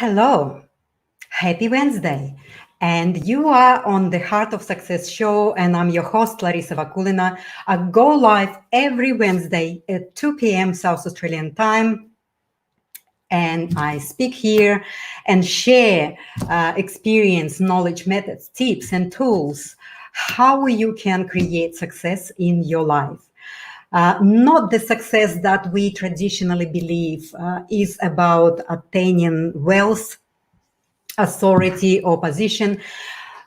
Hello, happy Wednesday. And you are on the Heart of Success show, and I'm your host, Larissa Vakulina. I go live every Wednesday at 2 p.m. South Australian time, and I speak here and share experience, knowledge, methods, tips, and tools how you can create success in your life. Not the success that we traditionally believe is about attaining wealth, authority, or position.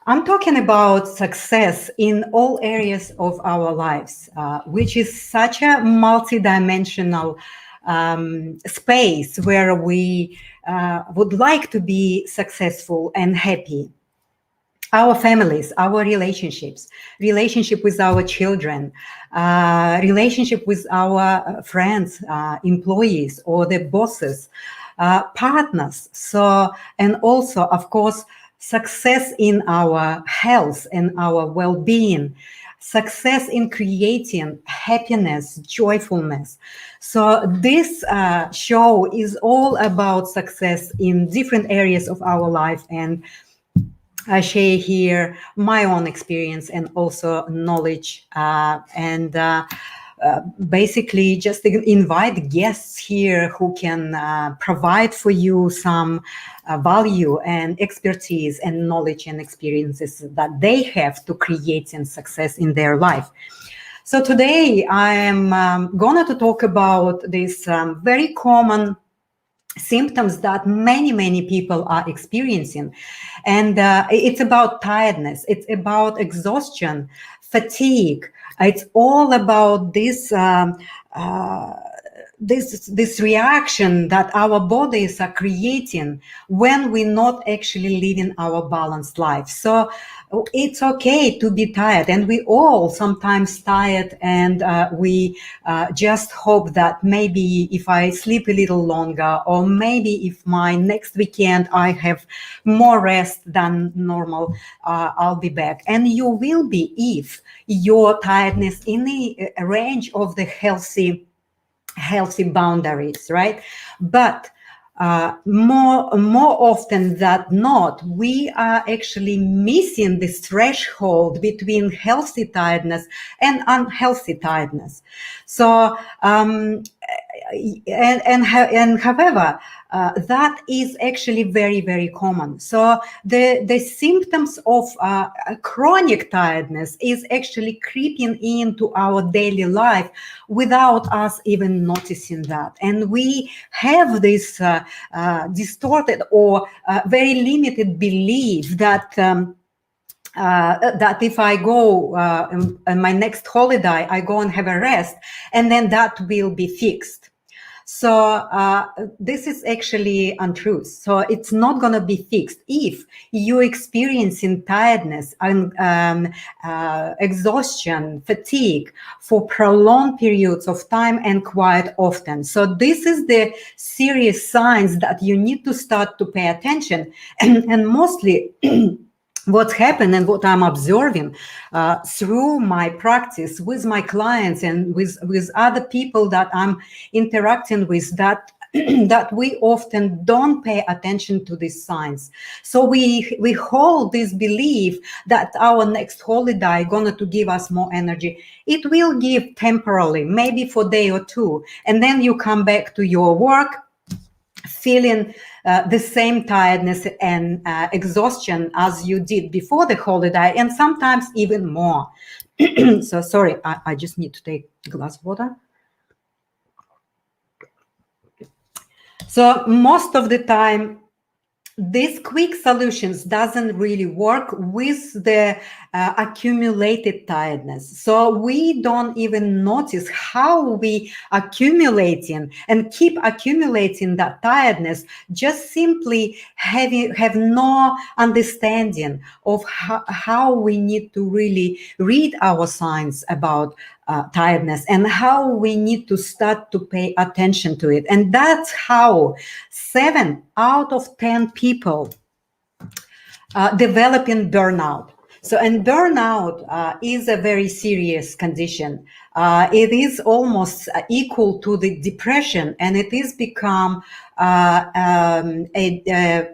I'm talking about success in all areas of our lives, which is such a multidimensional space where we would like to be successful and happy. Our families, our relationships, relationship with our children, relationship with our friends, employees, or the bosses, partners. So, and also, of course, success in our health and our well-being, success in creating happiness, joyfulness. So this show is all about success in different areas of our life, and I share here my own experience and also knowledge, and basically just invite guests here who can provide for you some value and expertise and knowledge and experiences that they have to creating success in their life. So today I am going to talk about this very common symptoms that many people are experiencing, and it's about tiredness, it's about exhaustion, fatigue. It's all about this this reaction that our bodies are creating when we're not actually living our balanced life. So it's okay to be tired, and we all sometimes tired, and we just hope that maybe if I sleep a little longer, or maybe if my next weekend I have more rest than normal, I'll be back. And you will be if your tiredness in the range of the healthy boundaries, right? But more often than not, we are actually missing this threshold between healthy tiredness and unhealthy tiredness. So, however, that is actually very common. So the symptoms of chronic tiredness is actually creeping into our daily life without us even noticing that. And we have this distorted or very limited belief that that if I go on my next holiday, I go and have a rest, and then that will be fixed. So this is actually untruth. So it's not going to be fixed if you're experiencing tiredness and exhaustion, fatigue for prolonged periods of time and quite often. So this is the serious signs that you need to start to pay attention, and mostly what happened and what I'm observing through my practice with my clients and with other people that I'm interacting with, that that we often don't pay attention to these signs. So we hold this belief that our next holiday going to give us more energy. It will give temporarily, maybe for a day or two, and then you come back to your work feeling the same tiredness and exhaustion as you did before the holiday, and sometimes even more. So sorry, I just need to take a glass of water. So most of the time, these quick solutions doesn't really work with the accumulated tiredness. So we don't even notice how we accumulating and keep accumulating that tiredness, just simply have no understanding of how we need to really read our signs about tiredness and how we need to start to pay attention to it. And that's how 7 out of 10 people developing burnout. So, and burnout is a very serious condition. It is almost equal to the depression, and it is become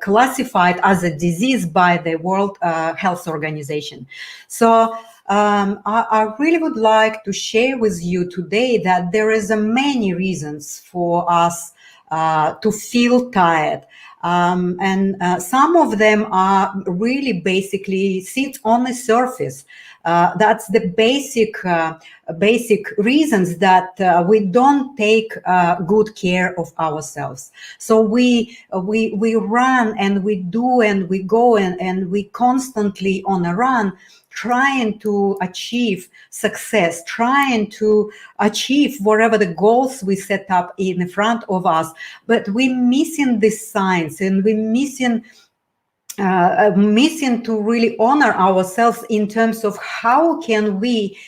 classified as a disease by the World Health Organization. So I really would like to share with you today that there is many reasons for us to feel tired. And some of them are really basically sit on the surface. That's the basic reasons that we don't take good care of ourselves. So we run and we do and we go and we constantly on a run, trying to achieve success, trying to achieve whatever the goals we set up in front of us, but we're missing these signs, and we're missing to really honor ourselves in terms of how can we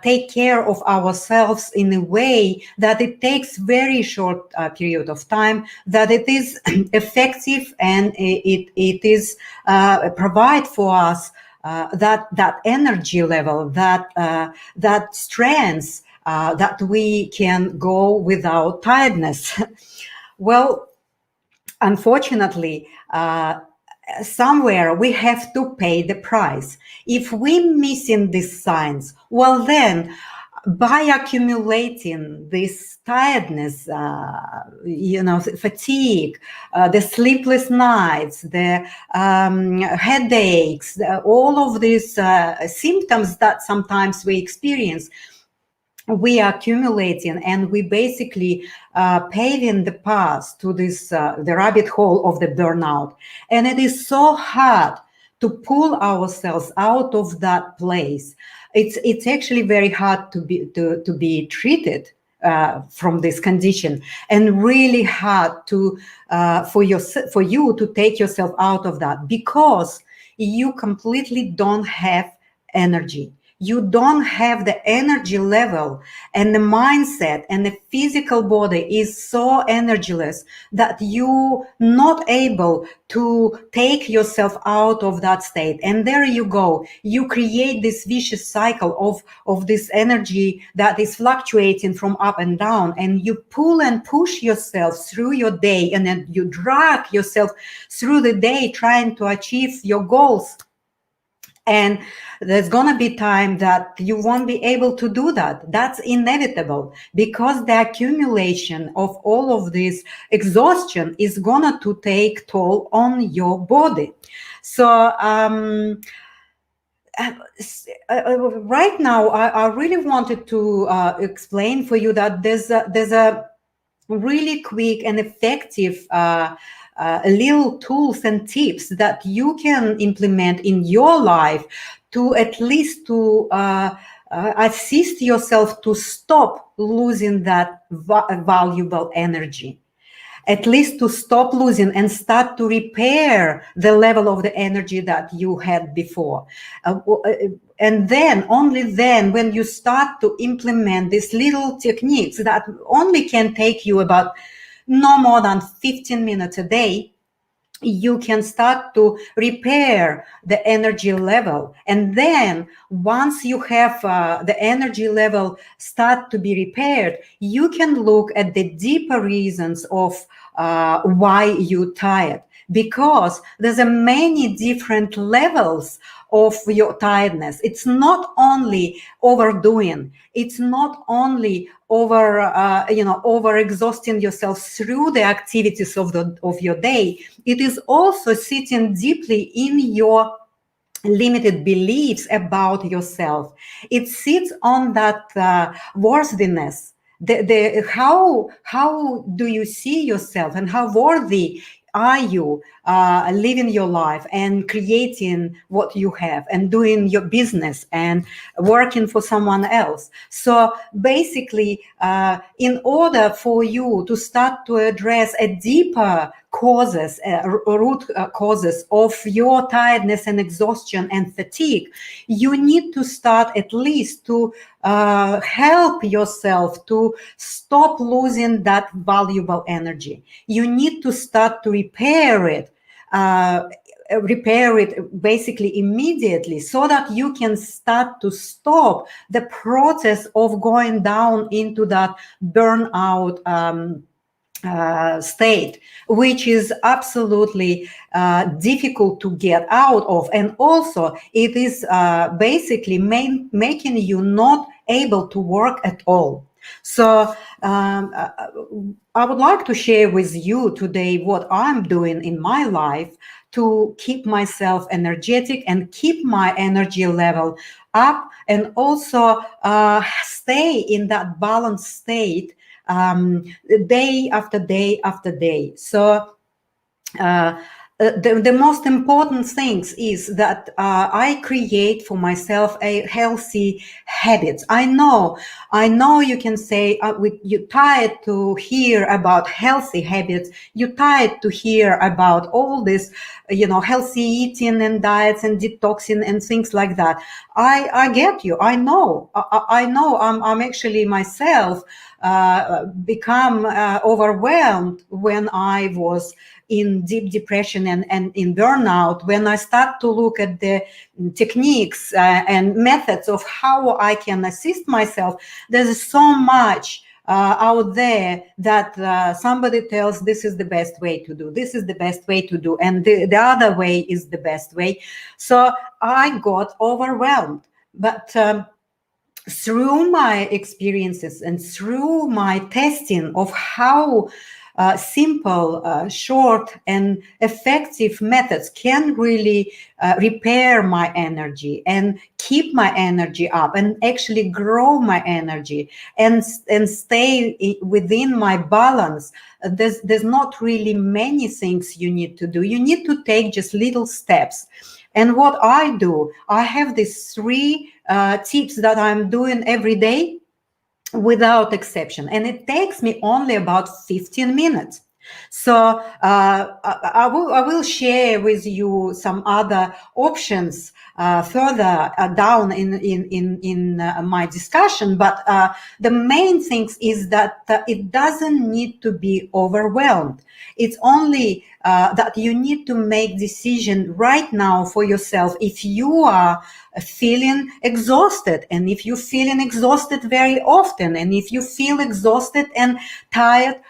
take care of ourselves in a way that it takes very short period of time, that it is effective, and it is provide for us that energy level, that strength, that we can go without tiredness. Well, unfortunately, somewhere we have to pay the price. If we're missing these signs, well, then by accumulating this tiredness, fatigue, the sleepless nights, the headaches, all of these symptoms that sometimes we experience, we are accumulating, and we basically paving the path to this the rabbit hole of the burnout. And it is so hard to pull ourselves out of that place. It's actually very hard to be treated from this condition, and really hard to for you to take yourself out of that, because you completely don't have energy. You don't have the energy level, and the mindset and the physical body is so energyless that you not able to take yourself out of that state. And there you go. You create this vicious cycle of this energy that is fluctuating from up and down, and you pull and push yourself through your day, and then you drag yourself through the day trying to achieve your goals. And there's going to be time that you won't be able to do that. That's inevitable, because the accumulation of all of this exhaustion is going to take toll on your body. So right now, I really wanted to explain for you that there's a really quick and effective little tools and tips that you can implement in your life to at least to assist yourself to stop losing that valuable energy. At least to stop losing and start to repair the level of the energy that you had before. And then, only then, when you start to implement these little techniques that only can take you about no more than 15 minutes a day, you can start to repair the energy level. And then once you have the energy level start to be repaired, you can look at the deeper reasons of why you're tired, because there's a many different levels of your tiredness. It's not only overdoing, it's not only over exhausting yourself through the activities of your day. It is also sitting deeply in your limited beliefs about yourself. It sits on that worthiness. How do you see yourself, and how worthy are you living your life and creating what you have and doing your business and working for someone else? So basically, in order for you to start to address a deeper causes, root causes of your tiredness and exhaustion and fatigue, you need to start at least to help yourself to stop losing that valuable energy. You need to start to repair it repair it basically immediately, so that you can start to stop the process of going down into that burnout state, which is absolutely difficult to get out of. And also it is basically making you not able to work at all. So I would like to share with you today what I'm doing in my life to keep myself energetic and keep my energy level up, and also stay in that balanced state day after day after day. So uh, the most important things is that I create for myself a healthy habits. I know you can say you're tired to hear about healthy habits. You're tired to hear about all this, healthy eating and diets and detoxing and things like that. I get you. I know. I know. I'm actually myself become overwhelmed when I was in deep depression and in burnout. When I start to look at the techniques and methods of how I can assist myself, there's so much out there that somebody tells this is the best way to do, this is the best way to do, and the other way is the best way. So I got overwhelmed. But through my experiences and through my testing of how simple, short, and effective methods can really repair my energy and keep my energy up and actually grow my energy and stay within my balance. There's not really many things you need to do. You need to take just little steps. And what I do, I have these three tips that I'm doing every day without exception. And it takes me only about 15 minutes. So I will share with you some other options further down in my discussion. But the main thing is that it doesn't need to be overwhelmed. It's only that you need to make decision right now for yourself. If you are feeling exhausted, and if you're feeling exhausted very often, and if you feel exhausted and tired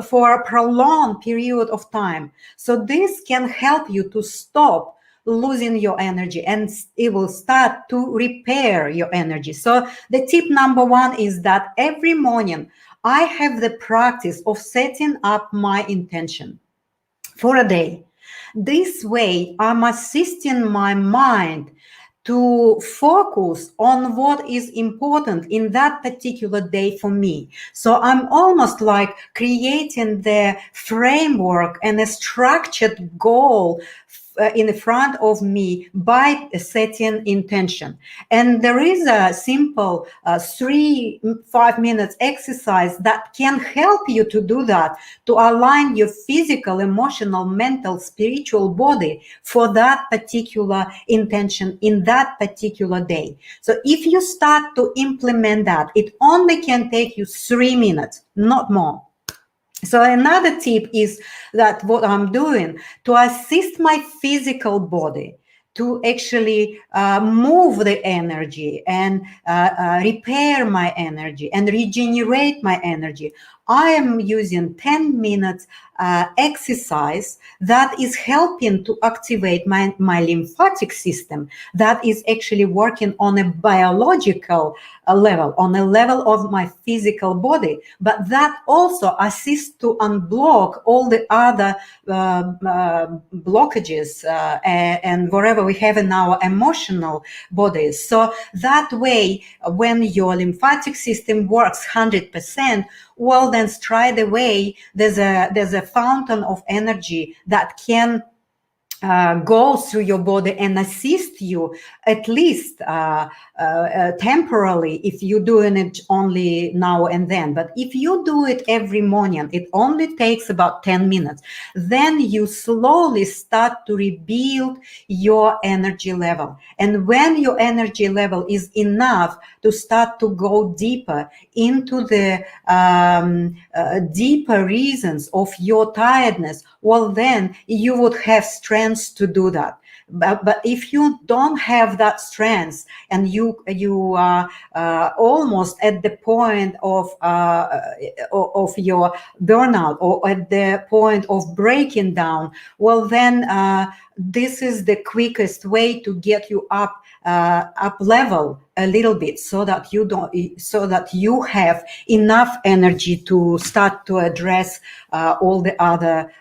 for a prolonged period of time, so this can help you to stop losing your energy, and it will start to repair your energy. So the tip number one is that every morning I have the practice of setting up my intention for a day. This way, I'm assisting my mind to focus on what is important in that particular day for me. So I'm almost like creating the framework and a structured goal in front of me by setting intention. And there is a simple 3-5 minutes exercise that can help you to do that, to align your physical, emotional, mental, spiritual body for that particular intention in that particular day. So if you start to implement that, it only can take you 3 minutes, not more. So another tip is that what I'm doing to assist my physical body to actually move the energy and repair my energy and regenerate my energy. I am using 10 minutes exercise that is helping to activate my lymphatic system, that is actually working on a biological level, on a level of my physical body, but that also assists to unblock all the other blockages and whatever we have in our emotional bodies. So that way, when your lymphatic system works 100%, well, then straight away there's a fountain of energy that can go through your body and assist you, at least temporarily, if you're doing it only now and then. But if you do it every morning, it only takes about 10 minutes. Then you slowly start to rebuild your energy level. And when your energy level is enough to start to go deeper into the deeper reasons of your tiredness, well, then you would have strength strength to do that. But if you don't have that strength and you are almost at the point of your burnout or at the point of breaking down, well then this is the quickest way to get you up level a little bit, so that you have enough energy to start to address all the other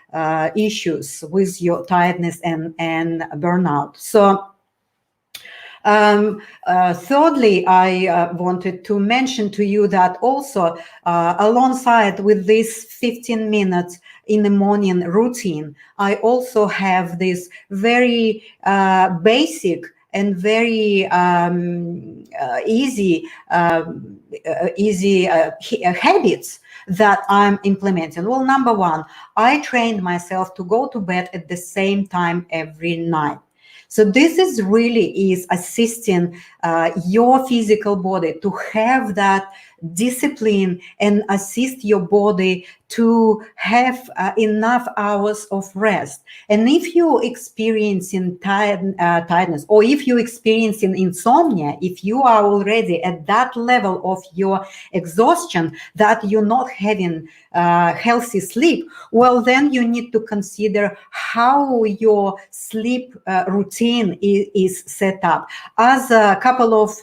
issues with your tiredness and burnout. So thirdly, I wanted to mention to you that also alongside with this 15 minutes in the morning routine, I also have this very basic and very easy habits that I'm implementing. Well, number one, I trained myself to go to bed at the same time every night. So this is really is assisting your physical body to have that discipline and assist your body to have enough hours of rest. And if you're experiencing tiredness, or if you're experiencing insomnia, if you are already at that level of your exhaustion that you're not having healthy sleep, well, then you need to consider how your sleep routine is set up. As a couple of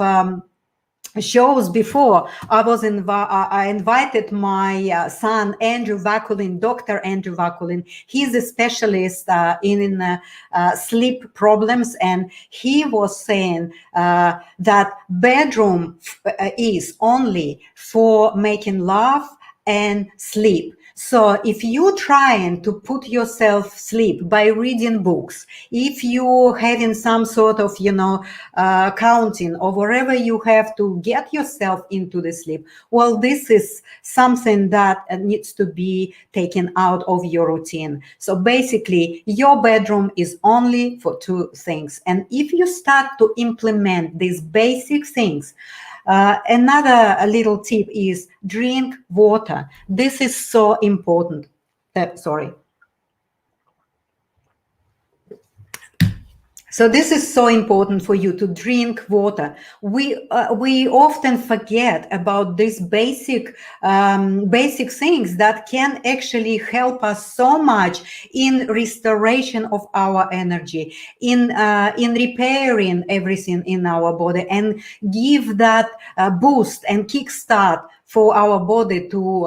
shows before, I invited my son Andrew Vakulin, Dr. Andrew Vakulin. He's a specialist in sleep problems, and he was saying that bedroom is only for making love and sleep. So if you're trying to put yourself sleep by reading books, if you're having some sort of, counting or whatever you have to get yourself into the sleep, well, this is something that needs to be taken out of your routine. So basically, your bedroom is only for two things. And if you start to implement these basic things, another little tip is drink water. This is so important. So this is so important for you to drink water. We often forget about these basic things that can actually help us so much in restoration of our energy, in repairing everything in our body, and give that boost and kickstart for our body to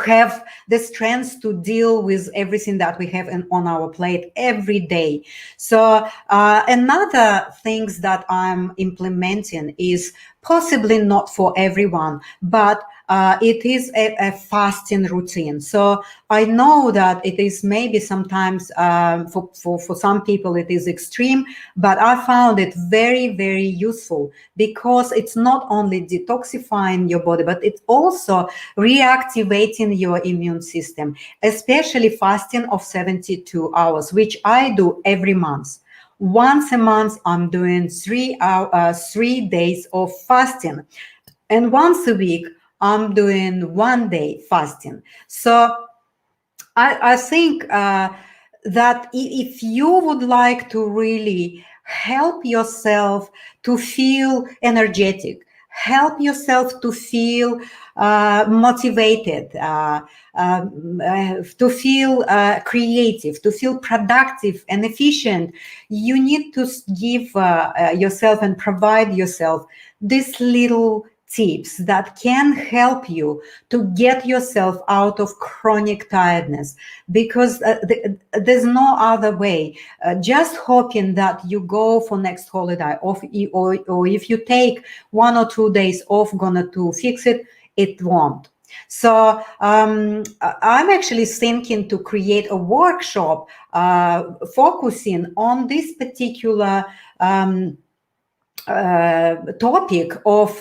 have the strength to deal with everything that we have on our plate every day. So another things that I'm implementing is possibly not for everyone, but it is a fasting routine. So I know that it is maybe sometimes for some people it is extreme, but I found it very, very useful, because it's not only detoxifying your body, but it's also reactivating your immune system, especially fasting of 72 hours, which I do every month. Once a month, I'm doing 3 days of fasting. And once a week, I'm doing 1 day fasting. So I think that if you would like to really help yourself to feel energetic, help yourself to feel motivated, to feel creative, to feel productive and efficient, you need to give yourself and provide yourself this little tips that can help you to get yourself out of chronic tiredness, because there's no other way. Just hoping that you go for next holiday, or if you take 1 or 2 days off gonna to fix it, it won't. So I'm actually thinking to create a workshop focusing on this particular topic of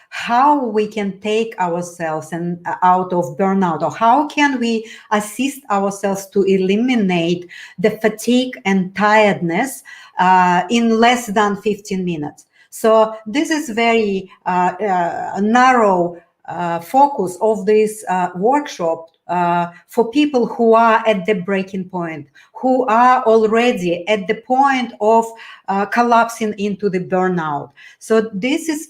how we can take ourselves and out of burnout, or how can we assist ourselves to eliminate the fatigue and tiredness in less than 15 minutes. So this is very narrow focus of this workshop for people who are at the breaking point, who are already at the point of collapsing into the burnout. So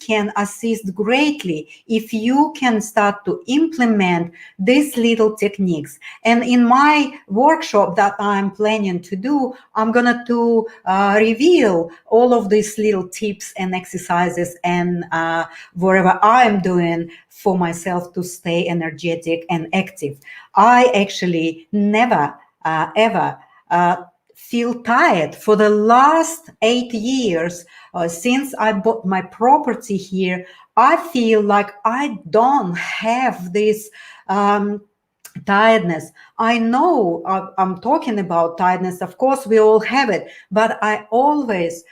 can assist greatly if you can start to implement these little techniques. And in my workshop that I'm planning to do, I'm gonna to reveal all of these little tips and exercises and whatever I'm doing for myself to stay energetic and active. I actually never ever feel tired for the last 8 years since I bought my property here. I feel like I don't have this tiredness. I know I'm talking about tiredness. Of course, we all have it, but I always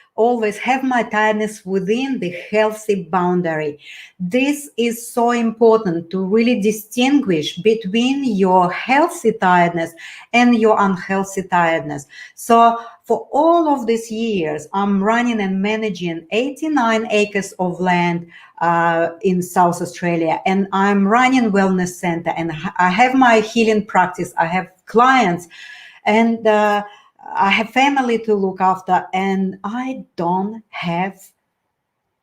have my tiredness within the healthy boundary. This is so important to really distinguish between your healthy tiredness and your unhealthy tiredness. So for all of these years, I'm running and managing 89 acres of land in South Australia, and I'm running wellness center, and I have my healing practice. I have clients, and I have family to look after, and I don't have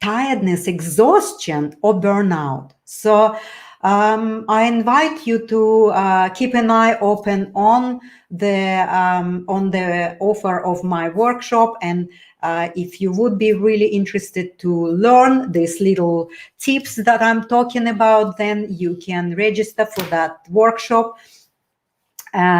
tiredness, exhaustion, or burnout. So I invite you to keep an eye open on the offer of my workshop, and if you would be really interested to learn these little tips that I'm talking about, then you can register for that workshop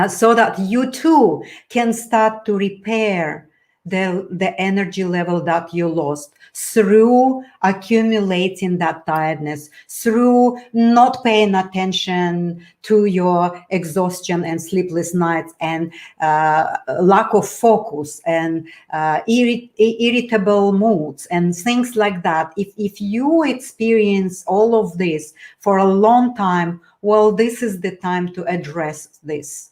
so that you too can start to repair the energy level that you lost through accumulating that tiredness, through not paying attention to your exhaustion and sleepless nights and lack of focus and irritable moods and things like that. If you experience all of this for a long time, well, this is the time to address this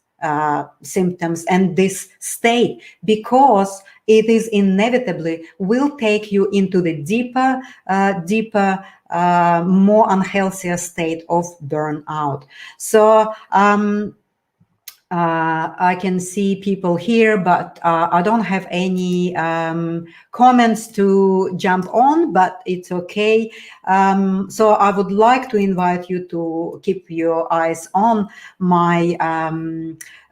symptoms and this state, because it is inevitably will take you into the deeper, more unhealthier state of burnout. So I can see people here, but I don't have any comments to jump on, but it's okay. So I would like to invite you to keep your eyes on my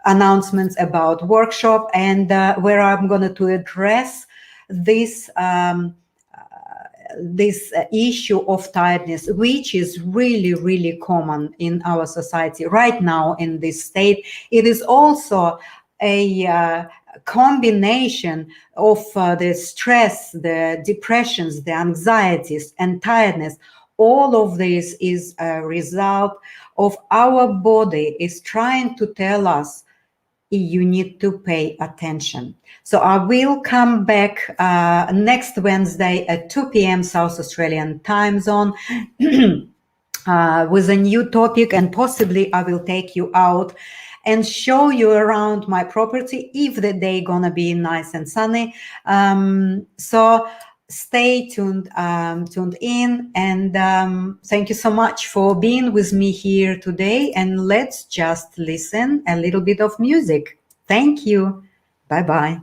announcements about workshop, and where I'm going to address this issue of tiredness, which is really common in our society right now in this state. It is also a combination of the stress, the depressions, the anxieties, and tiredness. All of this is a result of our body is trying to tell us you need to pay attention. So I will come back next Wednesday at 2 p.m. South Australian time zone with a new topic, and possibly I will take you out and show you around my property if the day gonna be nice and sunny. So stay tuned in, and thank you so much for being with me here today, and let's just listen a little bit of music. Thank you. Bye-bye.